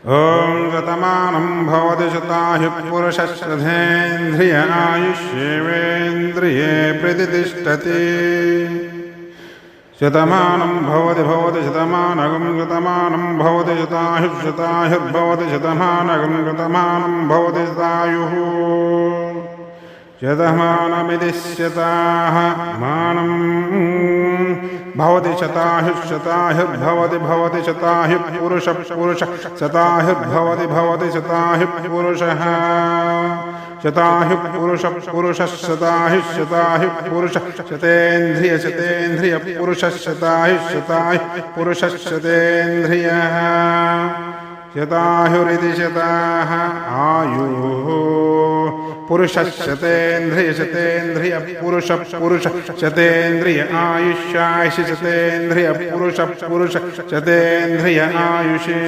ॐ शतमानं भवति शतायुः पुरुषश्रद्धेन्द्रिय आयुष्येवेन्द्रिये प्रतिष्ठति शतमानं भवति शतमानगं शतमानं भवति शतायुर्भवति शतमानगं शतमानं भवति शतायुः शतमानमिति शताः मानं भवति शतायुर्भवति शतायुः पुरुषः शतायुर्भवति शतायुः पुरुषः शतायुः पुरुषः शतायुः पुरुषः शतेन्द्रिय पुरुषः शतायुः पुरुषः शतेन्द्रियः शतायुरिति शताः आयुः पुरुषः शतेन्द्रिय पुरुषः शतेन्द्रिय आयुष्यायुष शतेन्द्रिय पुरुषः शतेन्द्रिय आयुषे।